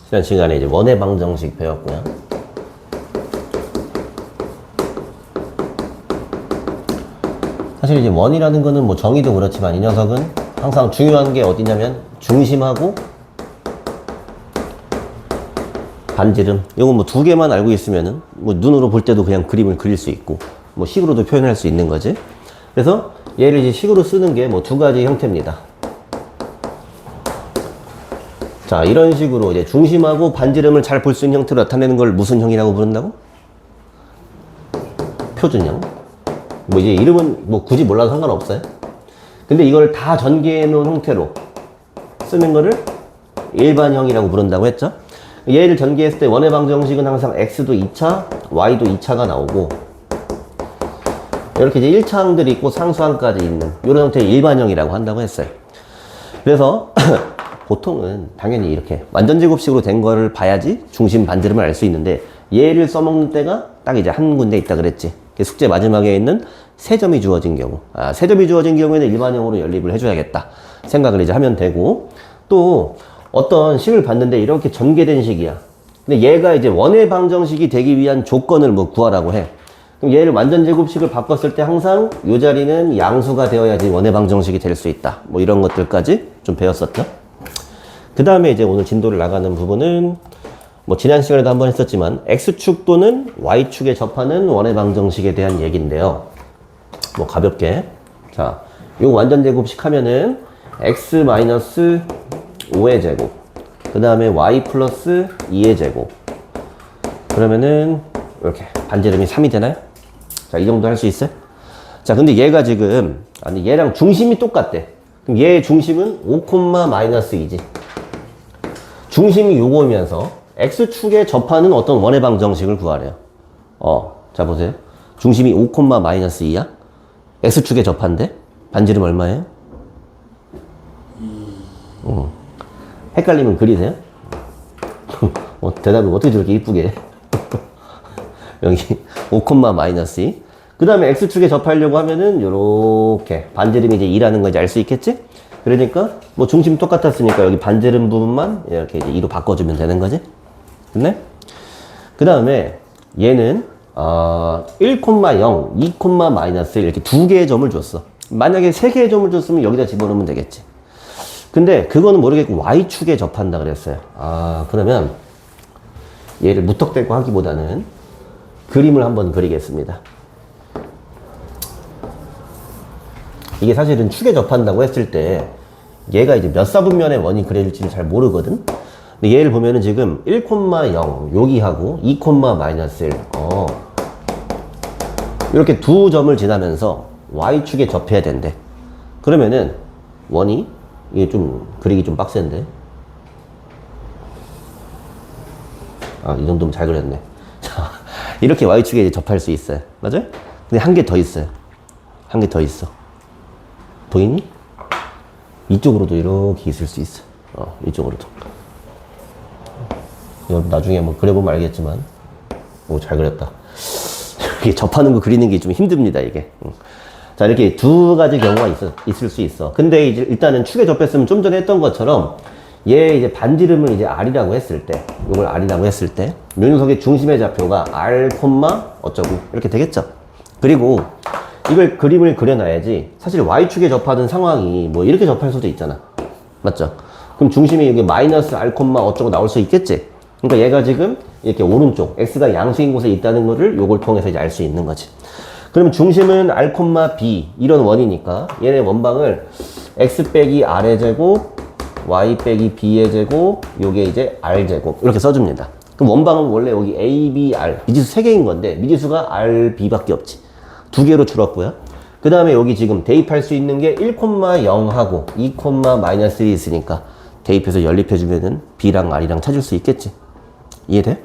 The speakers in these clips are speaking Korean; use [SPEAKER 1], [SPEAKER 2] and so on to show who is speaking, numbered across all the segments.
[SPEAKER 1] 지난 시간에 이제 원의 방정식 배웠고요. 사실 이제 원이라는 거는 뭐 정의도 그렇지만 이 녀석은 항상 중요한 게 어디냐면 중심하고 반지름. 이건 뭐 두 개만 알고 있으면은 뭐 눈으로 볼 때도 그냥 그림을 그릴 수 있고 뭐 식으로도 표현할 수 있는 거지. 그래서 얘를 이제 식으로 쓰는 게 뭐 두 가지 형태입니다. 자, 이런 식으로 이제 중심하고 반지름을 잘 볼 수 있는 형태로 나타내는 걸 무슨 형이라고 부른다고? 표준형. 뭐 이제 이름은 뭐 굳이 몰라도 상관없어요. 근데 이걸 다 전개해 놓은 형태로 쓰는 거를 일반형이라고 부른다고 했죠. 얘를 전개했을 때 원의 방정식은 항상 x도 2차, y도 2차가 나오고 이렇게 이제 1차항들이 있고 상수항까지 있는 이런 형태의 일반형이라고 한다고 했어요. 그래서 보통은 당연히 이렇게 완전제곱식으로 된 거를 봐야지 중심 반지름을 알 수 있는데 얘를 써먹는 때가 딱 이제 한 군데 있다 그랬지. 숙제 마지막에 있는 세 점이 주어진 경우, 세 점이 주어진 경우에는 일반형으로 연립을 해줘야겠다 생각을 이제 하면 되고, 또 어떤 식을 봤는데 이렇게 전개된 식이야. 근데 얘가 이제 원의 방정식이 되기 위한 조건을 뭐 구하라고 해. 그럼 얘를 완전제곱식을 바꿨을 때 항상 이 자리는 양수가 되어야지 원의 방정식이 될 수 있다. 뭐 이런 것들까지 좀 배웠었죠. 그 다음에 이제 오늘 진도를 나가는 부분은 뭐 지난 시간에도 한번 했었지만 X축 또는 Y축에 접하는 원의 방정식에 대한 얘기인데요. 뭐 가볍게, 자, 요 완전제곱식 하면은 X-5의 제곱, 그 다음에 Y 플러스 2의 제곱, 그러면은 이렇게 반지름이 3이 되나요? 자, 이 정도 할 수 있어요? 자, 근데 얘가 지금, 아니 얘랑 중심이 똑같대. 그럼 얘의 중심은 5,-2지. 중심이 요거면서 X축에 접하는 어떤 원의 방정식을 구하래요. 자 보세요. 중심이 5,-2야? X축에 접한대? 반지름 얼마예요? 헷갈리면 그리세요? 대답을 어떻게 저렇게 이쁘게 해? 여기 5,-2. 그 다음에 X축에 접하려고 하면은 요렇게 반지름이 이제 2라는 거 이제 알 수 있겠지? 그러니까 뭐 중심 똑같았으니까 여기 반지름 부분만 이렇게 이제 2로 바꿔주면 되는 거지. 됐네? 그 다음에 얘는 1,0, 2,-1 이렇게 두 개의 점을 줬어. 만약에 세 개의 점을 줬으면 여기다 집어넣으면 되겠지. 근데 그거는 모르겠고 Y축에 접한다 그랬어요. 그러면 얘를 무턱대고 하기보다는 그림을 한번 그리겠습니다. 이게 사실은 축에 접한다고 했을 때 얘가 이제 몇 사분면의 원이 그려질지를 잘 모르거든. 근데 얘를 보면은 지금 1,0 여기하고 2,-1 이렇게 두 점을 지나면서 Y축에 접해야 된대. 그러면은 원이 이게 좀 그리기 좀 빡센데, 이 정도면 잘 그렸네. 자, 이렇게 Y축에 이제 접할 수 있어요. 맞아요? 근데 한 개 더 있어요. 한 개 더 있어. 보이니? 이쪽으로도 이렇게 있을 수 있어. 이쪽으로도. 이거 나중에 뭐 그려보면 알겠지만, 잘 그렸다. 이게 접하는 거 그리는 게 좀 힘듭니다, 이게. 자, 이렇게 두 가지 경우가 있을 수 있어. 근데 이제 일단은 축에 접했으면 좀 전에 했던 것처럼 얘 이제 반지름을 이제 R이라고 했을 때, 이걸 R이라고 했을 때, 요 녀석의 중심의 좌표가 R, 어쩌고, 이렇게 되겠죠. 그리고 이걸 그림을 그려놔야지. 사실 Y축에 접하는 상황이 뭐 이렇게 접할 수도 있잖아. 맞죠? 그럼 중심이 여기 마이너스 R, 어쩌고 나올 수 있겠지? 그러니까 얘가 지금 이렇게 오른쪽, X가 양수인 곳에 있다는 거를 요걸 통해서 이제 알 수 있는 거지. 그럼 중심은 R, B 이런 원이니까 얘네 원방을 X 빼기 R의 제곱, Y 빼기 B의 제곱, 요게 이제 R 제곱 이렇게 써줍니다. 그럼 원방은 원래 여기 A, B, R 미지수 3개인 건데 미지수가 R, B밖에 없지. 2개로 줄었고요. 그 다음에 여기 지금 대입할 수 있는 게 1,0하고 2,-1이 있으니까 대입해서 연립해주면은 B랑 R이랑 찾을 수 있겠지. 이해돼?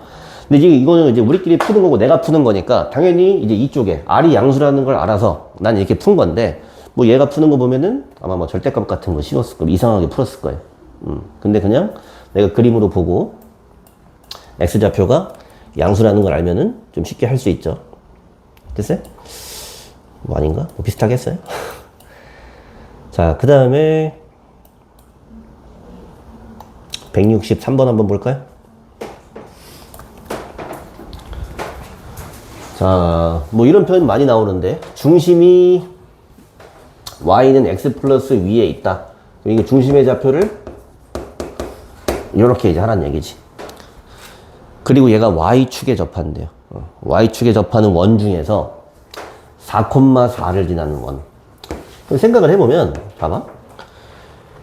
[SPEAKER 1] 근데 이제 이거는 이제 우리끼리 푸는 거고 내가 푸는 거니까 당연히 이제 이쪽에 R이 양수라는 걸 알아서 난 이렇게 푼 건데, 뭐 얘가 푸는 거 보면은 아마 뭐 절대값 같은 거 씌웠을 거예요. 이상하게 풀었을 거예요. 근데 그냥 내가 그림으로 보고 X좌표가 양수라는 걸 알면은 좀 쉽게 할 수 있죠. 됐어요? 뭐 아닌가? 뭐 비슷하게 했어요? 자, 그 다음에 163번 한번 볼까요? 자, 뭐 이런 표현 많이 나오는데, 중심이 y는 x 플러스 위에 있다. 이게 중심의 좌표를 이렇게 이제 하라는 얘기지. 그리고 얘가 y축에 접한대요. y축에 접하는 원 중에서 4,4를 지나는 원. 생각을 해보면, 봐봐.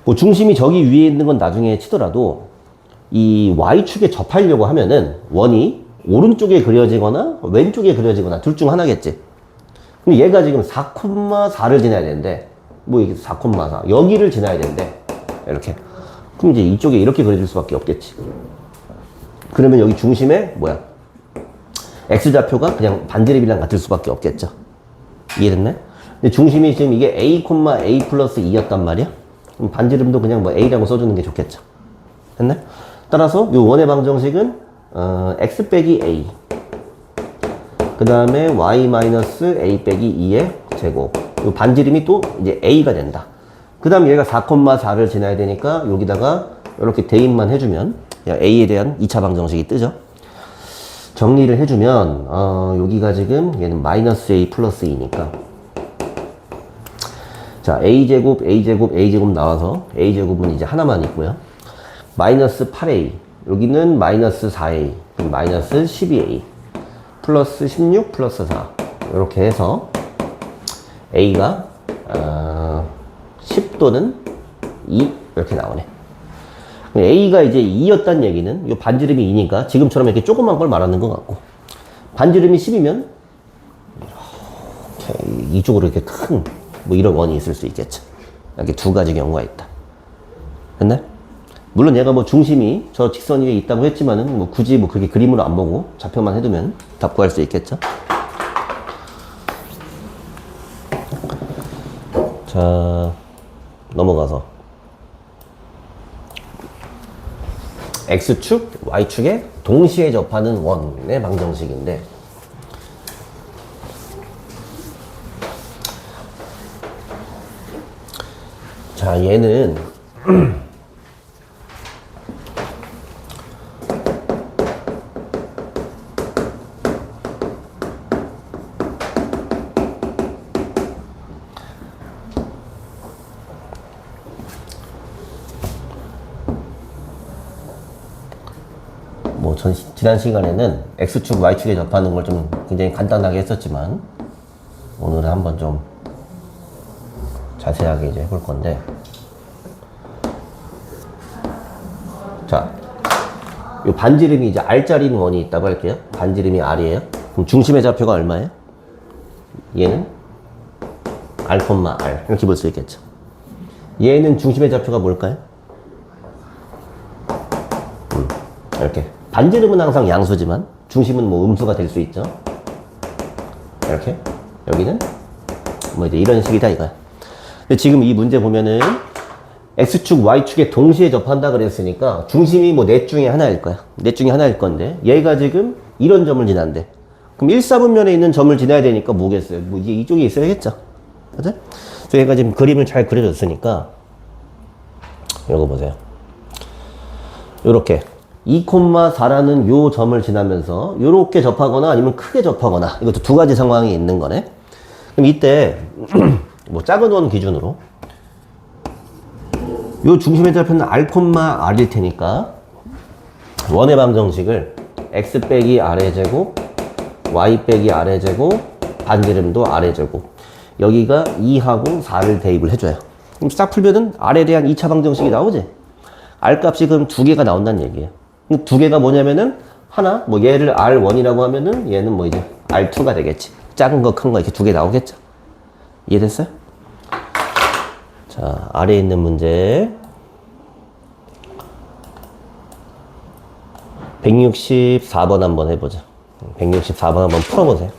[SPEAKER 1] 뭐 중심이 저기 위에 있는 건 나중에 치더라도 이 y축에 접하려고 하면은 원이 오른쪽에 그려지거나 왼쪽에 그려지거나 둘 중 하나겠지. 근데 얘가 지금 4,4를 지나야 되는데, 뭐 이게 4,4 여기를 지나야 되는데 이렇게. 그럼 이제 이쪽에 이렇게 그려질 수밖에 없겠지. 그러면 여기 중심에 뭐야? x좌표가 그냥 반지름이랑 같을 수밖에 없겠죠. 이해됐네? 근데 중심이 지금 이게 a, a 플러스 2였단 말이야. 그럼 반지름도 그냥 뭐 a라고 써주는 게 좋겠죠. 됐네? 따라서 요 원의 방정식은 x 빼기 a, 그 다음에 y 마이너스 a 빼기 2의 제곱. 요 반지름이 또 이제 a가 된다. 그 다음 얘가 4,4를 지나야 되니까 여기다가 이렇게 대입만 해주면 a에 대한 2차 방정식이 뜨죠. 정리를 해주면 여기가 지금 얘는 마이너스 a 플러스 2니까, 자, a제곱 a제곱 a제곱 나와서 a제곱은 이제 하나만 있고요. 마이너스 8a, 여기는 마이너스 4a, 마이너스 12a, 플러스 16 플러스 4, 이렇게 해서 a가 10 또는 2 이렇게 나오네. a가 이제 2였단 얘기는 이 반지름이 2니까 지금처럼 이렇게 조그만 걸 말하는 것 같고, 반지름이 10이면 이렇게 이쪽으로 이렇게 큰 뭐 이런 원이 있을 수 있겠죠. 이렇게 두 가지 경우가 있다. 됐네? 물론 얘가 뭐 중심이 저 직선 위에 있다고 했지만은 뭐 굳이 뭐 그렇게 그림으로 안 보고 좌표만 해두면 답 구할 수 있겠죠. 자, 넘어가서 x축, y축에 동시에 접하는 원의 방정식인데, 자, 얘는 뭐 지난 시간에는 x축, y축에 접하는 걸 좀 굉장히 간단하게 했었지만 오늘은 한번 좀 자세하게 이제 해볼 건데, 자, 요 반지름이 이제 R자리 원이 있다고 할게요. 반지름이 R이에요. 그럼 중심의 좌표가 얼마예요? 얘는 R, R 이렇게 볼 수 있겠죠. 얘는 중심의 좌표가 뭘까요? 이렇게. 반지름은 항상 양수지만 중심은 뭐 음수가 될 수 있죠. 이렇게. 여기는 뭐 이제 이런 식이다 이거야. 근데 지금 이 문제 보면은 x축, y축에 동시에 접한다 그랬으니까 중심이 뭐 넷 중에 하나일 거야. 넷 중에 하나일 건데 얘가 지금 이런 점을 지난대. 그럼 1사분면에 있는 점을 지나야 되니까 뭐겠어요? 뭐 이게 이쪽에 있어야겠죠. 그죠? 그래서 얘가 지금 그림을 잘 그려줬으니까 이거 보세요. 요렇게 2,4라는 요 점을 지나면서 요렇게 접하거나 아니면 크게 접하거나, 이것도 두 가지 상황이 있는 거네. 그럼 이때 뭐 작은 원 기준으로 요 중심의 좌표는 R, R일 테니까 원의 방정식을 x 빼기 R의 제곱, y 빼기 R의 제곱, 반지름도 R의 제곱, 여기가 2하고 4를 대입을 해줘요. 그럼 싹 풀면은 R에 대한 2차 방정식이 나오지? R 값이 그럼 두 개가 나온다는 얘기예요. 두 개가 뭐냐면은 하나, 뭐 얘를 R1이라고 하면은 얘는 뭐 이제 R2가 되겠지. 작은 거, 큰 거 이렇게 두 개 나오겠죠? 이해됐어요? 자, 아래에 있는 문제 164번 한번 해보자. 164번 한번 풀어보세요.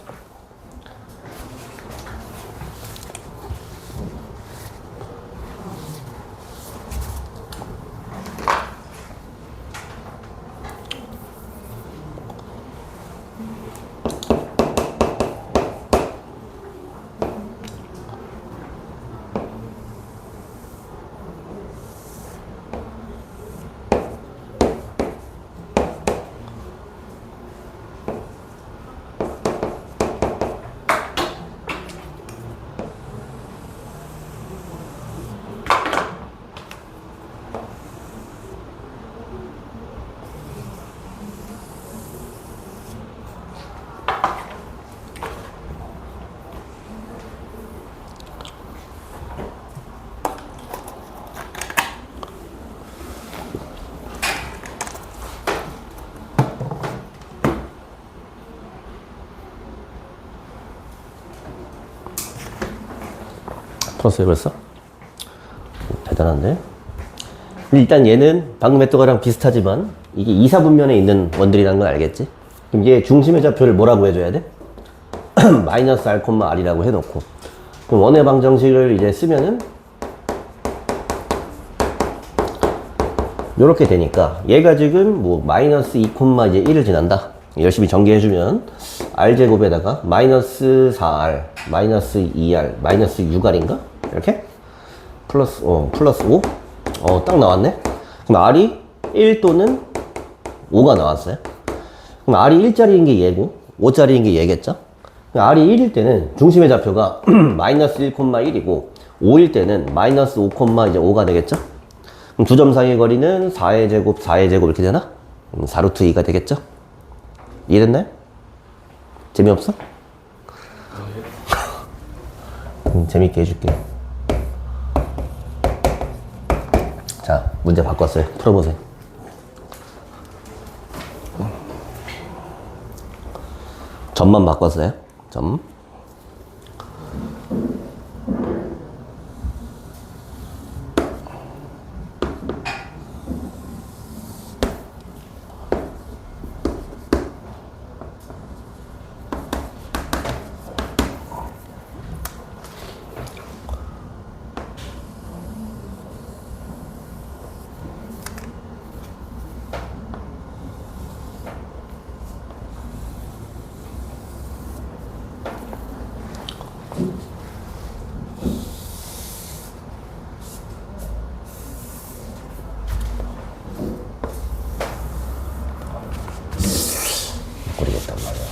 [SPEAKER 1] 풀었어요 벌써? 대단한데? 일단 얘는 방금 했던 거랑 비슷하지만 이게 2, 4분면에 있는 원들이라는 걸 알겠지? 그럼 얘 중심의 좌표를 뭐라고 해줘야 돼? 마이너스 r, r이라고 해놓고 그럼 원의 방정식을 이제 쓰면은 요렇게 되니까 얘가 지금 뭐 마이너스 2, 이제 1을 지난다 열심히 전개해주면 r제곱에다가 마이너스 4r, 마이너스 2r, 마이너스 6r인가? 이렇게? 플러스 5? 딱 나왔네? 그럼 r이 1 또는 5가 나왔어요. 그럼 r이 1짜리인 게 얘고 5짜리인 게 얘겠죠? r이 1일 때는 중심의 좌표가 마이너스 1, 1이고 5일 때는 마이너스 5, 이제 5가 되겠죠? 그럼 두 점 사이의 거리는 4의 제곱, 4의 제곱 이렇게 되나? 4루트 2가 되겠죠? 이해됐나요? 재미없어? 재밌게 해줄게. 자, 문제 바꿨어요. 풀어보세요. 점만 바꿨어요. 점. 모르겠단 말이야.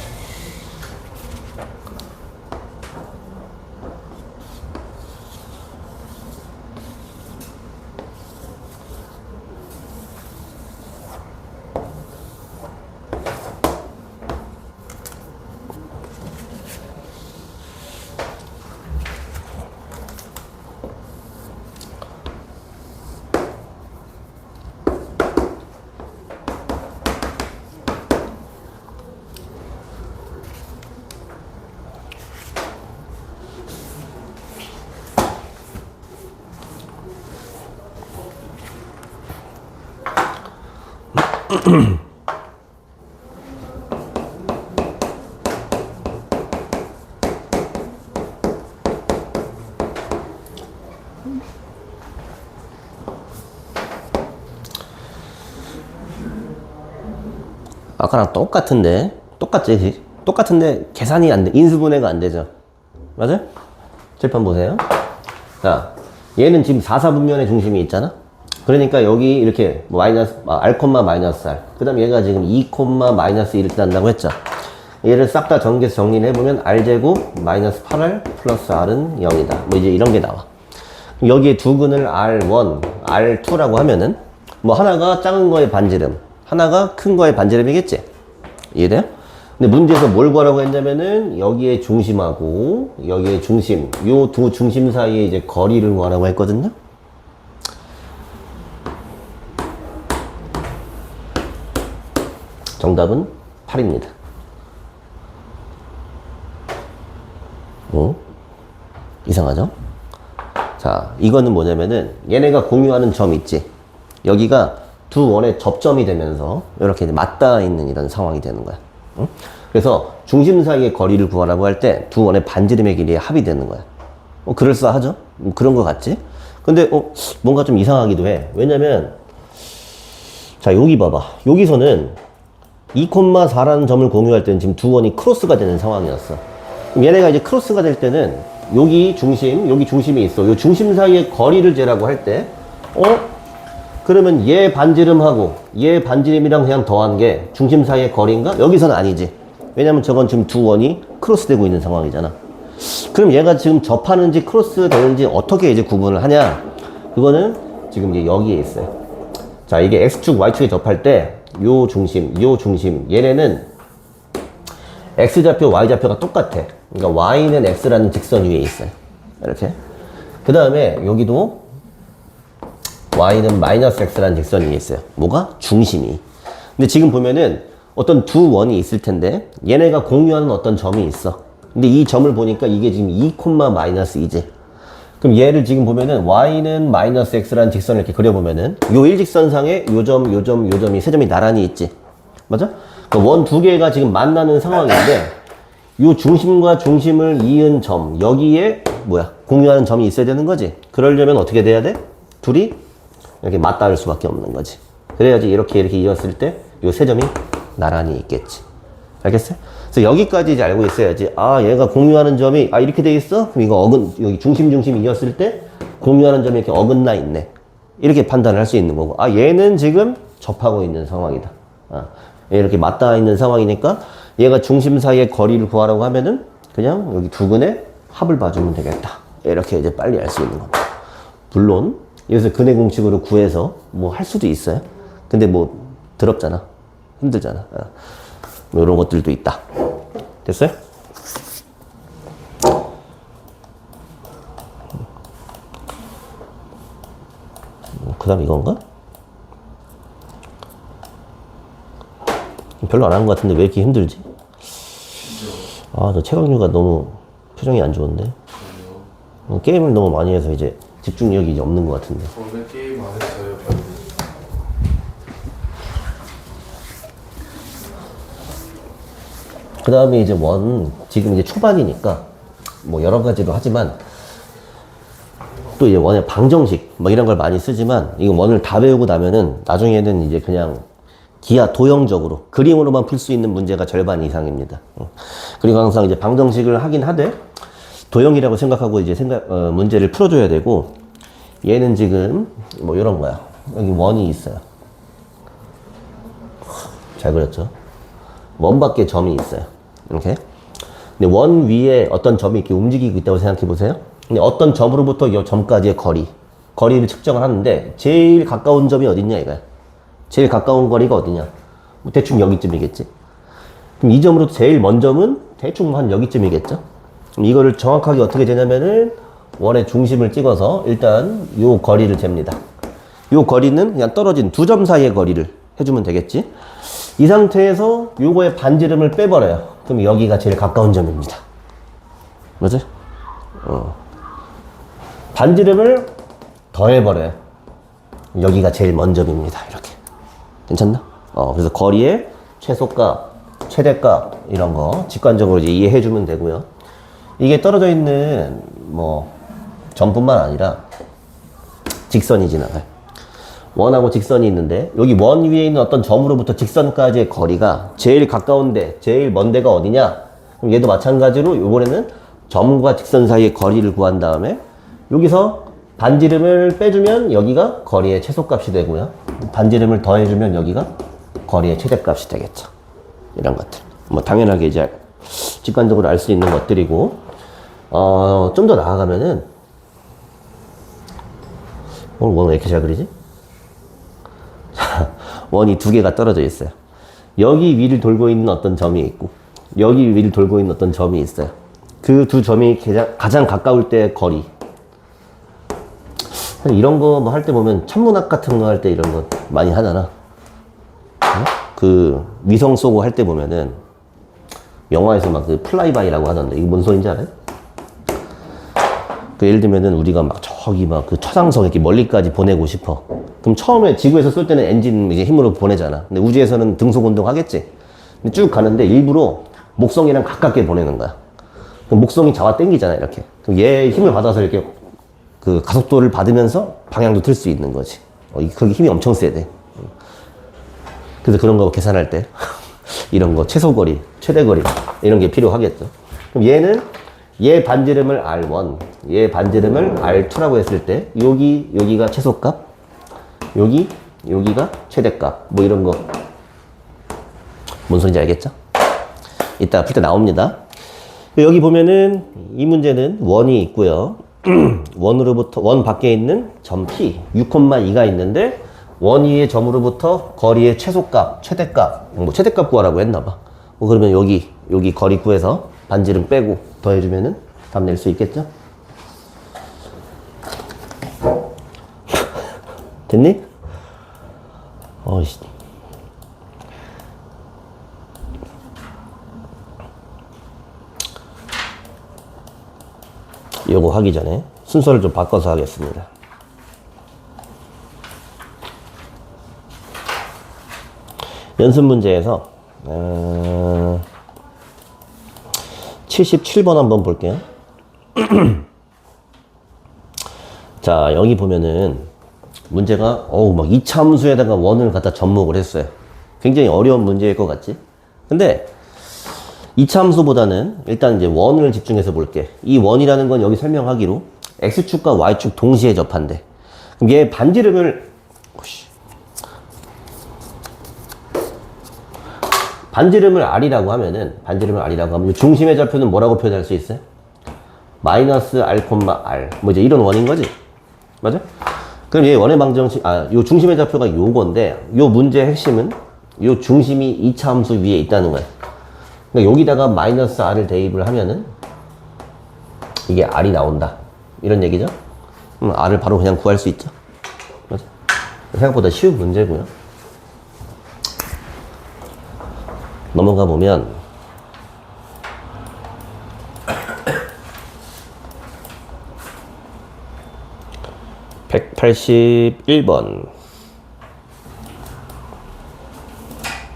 [SPEAKER 1] 아까랑 똑같은데 똑같지? 똑같은데 계산이 안 돼. 인수분해가 안 되죠. 맞아요? 칠판 보세요. 자, 얘는 지금 4, 4분면의 중심이 있잖아. 그러니까 여기 이렇게 마이너스 r, 마이너스 r. 그 다음에 얘가 지금 2, 마이너스 1을 뜻한다고 했죠. 얘를 싹 다 전개해서 정리를 해보면 r제곱 마이너스 8r 플러스 r은 0이다. 뭐 이제 이런 게 나와. 여기에 두 근을 r1, r2라고 하면은 뭐 하나가 작은 거의 반지름, 하나가 큰 거의 반지름이겠지? 이해돼요? 근데 문제에서 뭘 구하라고 했냐면은 여기에 중심하고 여기에 중심, 요 두 중심 사이에 이제 거리를 구하라고 했거든요? 정답은 8입니다. 이상하죠? 자, 이거는 뭐냐면은 얘네가 공유하는 점 있지? 여기가 두 원의 접점이 되면서 이렇게 맞닿아 있는 이런 상황이 되는 거야. 응? 그래서 중심 사이의 거리를 구하라고 할 때 두 원의 반지름의 길이에 합이 되는 거야. 그럴싸하죠? 그런 거 같지? 근데 뭔가 좀 이상하기도 해. 왜냐면 자, 여기 봐봐. 여기서는 2,4라는 점을 공유할 때는 지금 두 원이 크로스가 되는 상황이었어. 그럼 얘네가 이제 크로스가 될 때는 여기 중심이 있어. 이 중심 사이의 거리를 재라고 할 때, 그러면 얘 반지름하고 얘 반지름이랑 그냥 더한 게 중심 사이의 거리인가? 여기서는 아니지. 왜냐면 저건 지금 두 원이 크로스되고 있는 상황이잖아. 그럼 얘가 지금 접하는지 크로스 되는지 어떻게 이제 구분을 하냐? 그거는 지금 이제 여기에 있어요. 자, 이게 X축, Y축에 접할 때 요 중심, 얘네는 X좌표, Y좌표가 똑같아. 그러니까 Y는 X라는 직선 위에 있어요. 이렇게. 그 다음에 여기도 Y는 마이너스 X라는 직선 위에 있어요. 뭐가? 중심이. 근데 지금 보면은 어떤 두 원이 있을 텐데 얘네가 공유하는 어떤 점이 있어. 근데 이 점을 보니까 이게 지금 2, 마이너스 2지. 그럼 얘를 지금 보면은 y는 마이너스 x라는 직선을 이렇게 그려보면은 요 일직선상에 요 점, 요 점, 요 점이 세 점이 나란히 있지. 맞아? 그러니까 원 두 개가 지금 만나는 상황인데 요 중심과 중심을 이은 점, 여기에 뭐야? 공유하는 점이 있어야 되는 거지. 그러려면 어떻게 돼야 돼? 둘이 이렇게 맞닿을 수밖에 없는 거지. 그래야지 이렇게 이었을 때 요 세 점이 나란히 있겠지. 알겠어요? 그래서 여기까지 이제 알고 있어야지. 아, 얘가 공유하는 점이 이렇게 돼 있어? 그럼 이거 여기 중심이 이었을 때 공유하는 점이 이렇게 어긋나 있네. 이렇게 판단을 할 수 있는 거고. 아, 얘는 지금 접하고 있는 상황이다. 이렇게 맞닿아 있는 상황이니까 얘가 중심 사이의 거리를 구하라고 하면은 그냥 여기 두 근의 합을 봐주면 되겠다. 이렇게 이제 빨리 알 수 있는 겁니다. 물론 여기서 근의 공식으로 구해서 뭐 할 수도 있어요. 근데 뭐 더럽잖아. 힘들잖아. 뭐 이런 것들도 있다. 됐어요? 그 다음 이건가? 별로 안 한 것 같은데 왜 이렇게 힘들지? 아, 저 최강유가 너무 표정이 안 좋은데? 게임을 너무 많이 해서 이제 집중력이 이제 없는 것 같은데.
[SPEAKER 2] 오늘 게임 안 했어요.
[SPEAKER 1] 그 다음에 이제 지금 이제 초반이니까 뭐 여러 가지로 하지만 또 이제 원의 방정식 뭐 이런 걸 많이 쓰지만 이거 원을 다 배우고 나면은 나중에는 이제 그냥 기하 도형적으로 그림으로만 풀 수 있는 문제가 절반 이상입니다. 그리고 항상 이제 방정식을 하긴 하되 도형이라고 생각하고 이제 문제를 풀어줘야 되고 얘는 지금 뭐 이런 거야. 여기 원이 있어요. 잘 그렸죠? 원 밖에 점이 있어요. 이렇게. 근데 원 위에 어떤 점이 이렇게 움직이고 있다고 생각해 보세요. 근데 어떤 점으로부터 이 점까지의 거리를 측정을 하는데 제일 가까운 점이 어딨냐 이거야. 제일 가까운 거리가 어디냐? 뭐 대충 여기쯤이겠지. 그럼 이 점으로 제일 먼 점은 대충 한 여기쯤이겠죠. 그럼 이거를 정확하게 어떻게 되냐면은 원의 중심을 찍어서 일단 요 거리를 잽니다. 요 거리는 그냥 떨어진 두 점 사이의 거리를 해주면 되겠지. 이 상태에서 요거의 반지름을 빼버려요. 그럼 여기가 제일 가까운 점입니다. 맞지? 반지름을 더해버려요. 여기가 제일 먼 점입니다. 이렇게. 괜찮나? 그래서 거리의 최소값, 최대값 이런 거 직관적으로 이제 이해해주면 되고요. 이게 떨어져 있는 뭐 점뿐만 아니라 직선이 지나가요. 원하고 직선이 있는데 여기 원 위에 있는 어떤 점으로부터 직선까지의 거리가 제일 가까운데 제일 먼 데가 어디냐? 그럼 얘도 마찬가지로 이번에는 점과 직선 사이의 거리를 구한 다음에 여기서 반지름을 빼주면 여기가 거리의 최소값이 되고요. 반지름을 더해주면 여기가 거리의 최대값이 되겠죠. 이런 것들. 뭐 당연하게 이제 직관적으로 알 수 있는 것들이고 좀 더 나아가면은 오늘 원 왜 이렇게 잘 그리지? 원이 두 개가 떨어져 있어요. 여기 위를 돌고 있는 어떤 점이 있고 여기 위를 돌고 있는 어떤 점이 있어요. 그 두 점이 가장 가까울 때의 거리. 이런 거 뭐 할 때 보면 천문학 같은 거 할 때 이런 거 많이 하잖아. 그 위성 쏘고 할 때 보면은 영화에서 막 그 플라이바이라고 하던데 이게 뭔 소린지 알아요? 그 예를 들면은 우리가 막 저기 막 그 초상석 이렇게 멀리까지 보내고 싶어. 그럼 처음에 지구에서 쏠 때는 엔진 이제 힘으로 보내잖아. 근데 우주에서는 등속 운동 하겠지. 근데 쭉 가는데 일부러 목성이랑 가깝게 보내는 거야. 그럼 목성이 잡아 당기잖아 이렇게. 그럼 얘 힘을 받아서 이렇게 그 가속도를 받으면서 방향도 틀 수 있는 거지. 그게 힘이 엄청 세대. 그래서 그런 거 계산할 때 이런 거 최소거리, 최대거리 이런 게 필요하겠죠. 그럼 얘는 얘 반지름을 R1, 얘 반지름을 R2라고 했을 때 여기가 최소값, 여기가 최대값 뭐 이런 거 뭔 소리인지 알겠죠? 이따 풀 때 나옵니다. 여기 보면은 이 문제는 원이 있고요. 원 밖에 있는 점 P 6,2가 있는데 원 위의 점으로부터 거리의 최소값, 최대값, 뭐 최대값 구하라고 했나봐. 뭐 그러면 여기 거리 구해서 반지름 빼고 더해주면은 답 낼 수 있겠죠? 됐니? 요거 하기 전에 순서를 좀 바꿔서 하겠습니다. 연습 문제에서 77번 한번 볼게요. 자, 여기 보면은 문제가 막 이차함수에다가 원을 갖다 접목을 했어요. 굉장히 어려운 문제일 것 같지? 근데 이차함수보다는 일단 이제 원을 집중해서 볼게. 이 원이라는 건 여기 설명하기로 x축과 y축 동시에 접한대. 그럼 얘 반지름을 r이라고 하면은 이 중심의 좌표는 뭐라고 표현할 수 있어요? 마이너스 r, r 뭐 이제 이런 원인 거지. 맞아? 그럼 얘 원의 방정식, 요 중심의 좌표가 요건데, 요 문제의 핵심은 요 중심이 이차함수 위에 있다는 거야. 그러니까 여기다가 마이너스 r을 대입을 하면은 이게 r이 나온다. 이런 얘기죠? r을 바로 그냥 구할 수 있죠? 맞아? 생각보다 쉬운 문제고요. 넘어가 보면 181번.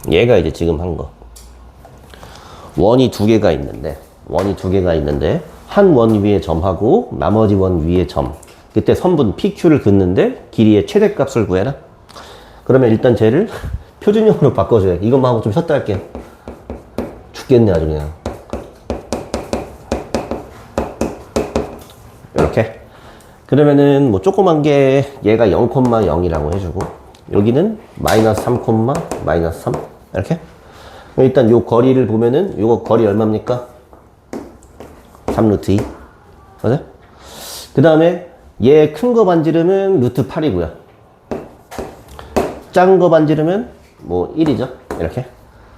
[SPEAKER 1] 얘가 이제 지금 한 거. 원이 두 개가 있는데 한 원 위에 점하고 나머지 원 위에 점. 그때 선분 PQ를 긋는데 길이의 최대값을 구해라. 그러면 일단 쟤를 표준형으로 바꿔줘야 돼. 이것만 하고 좀 쉬었다 할게요. 죽겠네 아주 그냥. 이렇게. 그러면은 뭐 조그만 게 얘가 0,0이라고 해주고 여기는 마이너스 3, 마이너스 3 이렇게. 일단 요 거리를 보면은 요거 거리 얼마입니까? 3루트 2 맞아? 그 다음에 얘 큰 거 반지름은 루트 8이고요 작은 거 반지름은 뭐 1이죠 이렇게.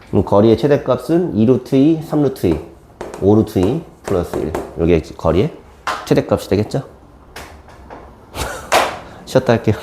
[SPEAKER 1] 그럼 거리의 최대값은 2루트 2, 3루트 2 5루트 2 플러스 1 요게 거리의 최대값이 되겠죠? 쉬었다 할게요.